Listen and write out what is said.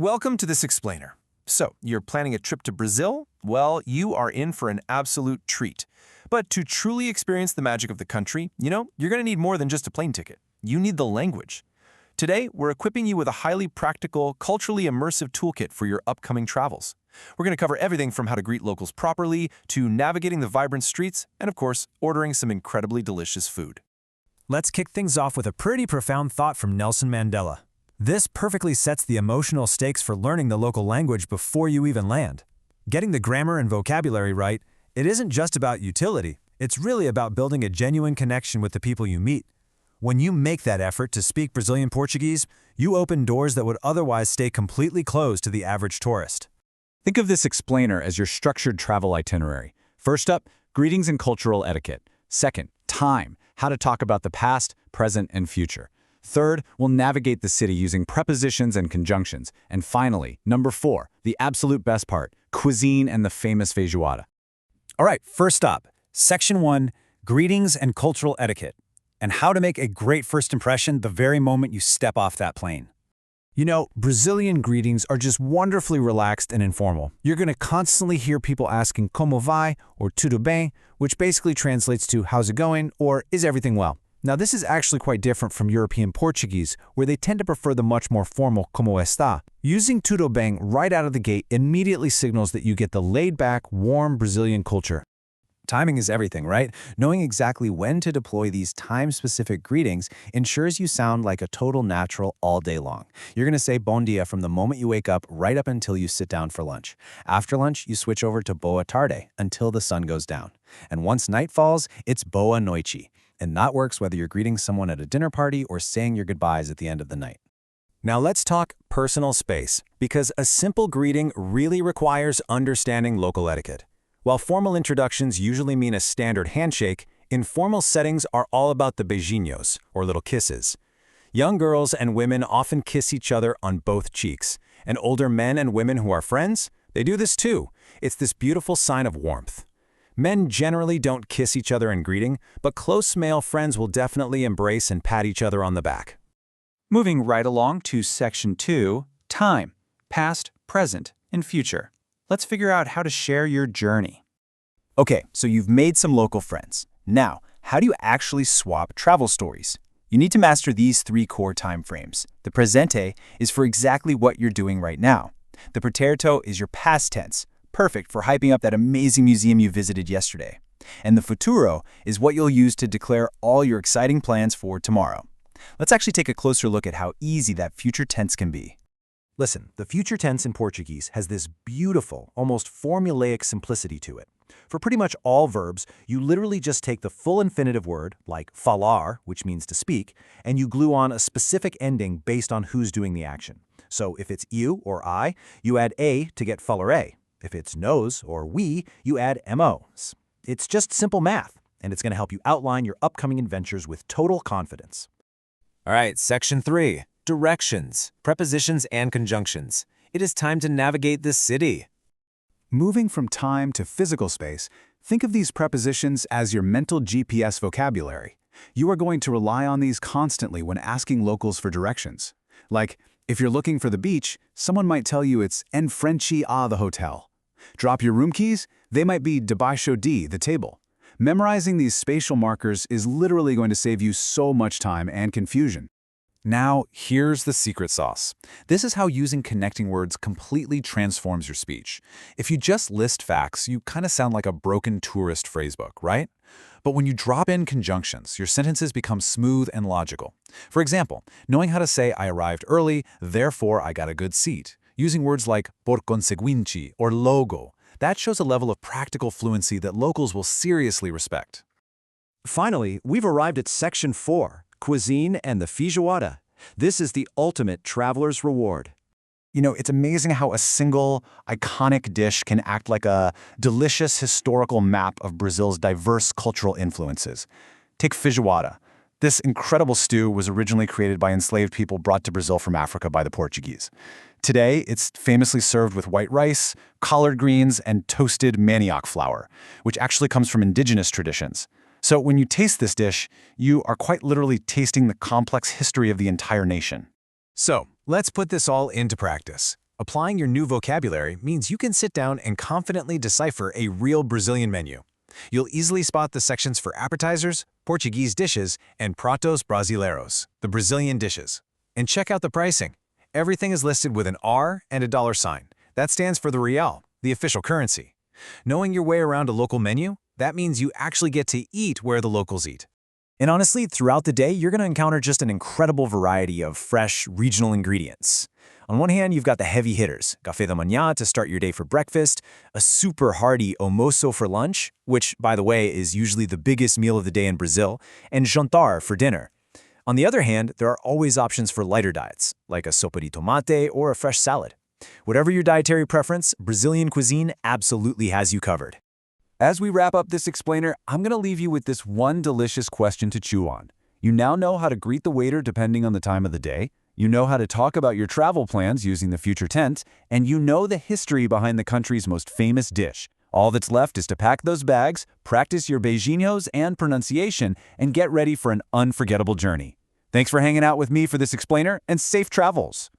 Welcome to this explainer. So, you're planning a trip to Brazil? Well, you are in for an absolute treat. But to truly experience the magic of the country, you're going to need more than just a plane ticket. You need the language. Today, we're equipping you with a highly practical, culturally immersive toolkit for your upcoming travels. We're going to cover everything from how to greet locals properly, to navigating the vibrant streets, and of course, ordering some incredibly delicious food. Let's kick things off with a pretty profound thought from Nelson Mandela. This perfectly sets the emotional stakes for learning the local language before you even land. Getting the grammar and vocabulary right, it isn't just about utility, it's really about building a genuine connection with the people you meet. When you make that effort to speak Brazilian Portuguese, you open doors that would otherwise stay completely closed to the average tourist. Think of this explainer as your structured travel itinerary. First up, greetings and cultural etiquette. Second, time, how to talk about the past, present, and future. Third, we'll navigate the city using prepositions and conjunctions. And finally, number 4, the absolute best part, cuisine and the famous feijoada. All right, first up, Section 1, Greetings and Cultural Etiquette, and how to make a great first impression the very moment you step off that plane. Brazilian greetings are just wonderfully relaxed and informal. You're going to constantly hear people asking como vai or tudo bem, which basically translates to how's it going or is everything well. Now, this is actually quite different from European Portuguese, where they tend to prefer the much more formal como está. Using tudo bem right out of the gate immediately signals that you get the laid-back, warm Brazilian culture. Timing is everything, right? Knowing exactly when to deploy these time-specific greetings ensures you sound like a total natural all day long. You're going to say bom dia from the moment you wake up right up until you sit down for lunch. After lunch, you switch over to boa tarde until the sun goes down. And once night falls, it's boa noite. And that works whether you're greeting someone at a dinner party or saying your goodbyes at the end of the night. Now let's talk personal space, because a simple greeting really requires understanding local etiquette. While formal introductions usually mean a standard handshake, informal settings are all about the beijinhos, or little kisses. Young girls and women often kiss each other on both cheeks, and older men and women who are friends, they do this too. It's this beautiful sign of warmth. Men generally don't kiss each other in greeting, but close male friends will definitely embrace and pat each other on the back. Moving right along to Section 2, time, past, present, and future. Let's figure out how to share your journey. Okay, so you've made some local friends. Now, how do you actually swap travel stories? You need to master these 3 core time frames. The presente is for exactly what you're doing right now. The pretérito is your past tense, perfect for hyping up that amazing museum you visited yesterday. And the futuro is what you'll use to declare all your exciting plans for tomorrow. Let's actually take a closer look at how easy that future tense can be. Listen, the future tense in Portuguese has this beautiful, almost formulaic simplicity to it. For pretty much all verbs, you literally just take the full infinitive word, like falar, which means to speak, and you glue on a specific ending based on who's doing the action. So if it's you or I, you add a to get falarei. If it's nós or we, you add mos. It's just simple math, and it's going to help you outline your upcoming adventures with total confidence. All right, Section 3, Directions, Prepositions and Conjunctions. It is time to navigate the city. Moving from time to physical space, think of these prepositions as your mental GPS vocabulary. You are going to rely on these constantly when asking locals for directions. Like, if you're looking for the beach, someone might tell you it's en frente a the hotel. Drop your room keys? They might be debaixo de, the table. Memorizing these spatial markers is literally going to save you so much time and confusion. Now, here's the secret sauce. This is how using connecting words completely transforms your speech. If you just list facts, you kind of sound like a broken tourist phrasebook, right? But when you drop in conjunctions, your sentences become smooth and logical. For example, knowing how to say I arrived early, therefore I got a good seat. Using words like por conseguinte or logo, that shows a level of practical fluency that locals will seriously respect. Finally, we've arrived at Section 4, Cuisine and the feijoada. This is the ultimate traveler's reward. It's amazing how a single, iconic dish can act like a delicious historical map of Brazil's diverse cultural influences. Take feijoada. This incredible stew was originally created by enslaved people brought to Brazil from Africa by the Portuguese. Today, it's famously served with white rice, collard greens, and toasted manioc flour, which actually comes from indigenous traditions. So when you taste this dish, you are quite literally tasting the complex history of the entire nation. So, let's put this all into practice. Applying your new vocabulary means you can sit down and confidently decipher a real Brazilian menu. You'll easily spot the sections for appetizers, Portuguese dishes, and pratos brasileiros, the Brazilian dishes. And check out the pricing. Everything is listed with an R and a dollar sign. That stands for the real, the official currency. Knowing your way around a local menu, that means you actually get to eat where the locals eat. And honestly, throughout the day, you're going to encounter just an incredible variety of fresh, regional ingredients. On one hand, you've got the heavy hitters, café da manhã to start your day for breakfast, a super hearty almoço for lunch, which, by the way, is usually the biggest meal of the day in Brazil, and jantar for dinner. On the other hand, there are always options for lighter diets, like a sopa de tomate or a fresh salad. Whatever your dietary preference, Brazilian cuisine absolutely has you covered. As we wrap up this explainer, I'm going to leave you with this one delicious question to chew on. You now know how to greet the waiter depending on the time of the day, you know how to talk about your travel plans using the future tense, and you know the history behind the country's most famous dish. All that's left is to pack those bags, practice your beijinhos and pronunciation, and get ready for an unforgettable journey. Thanks for hanging out with me for this explainer, and safe travels!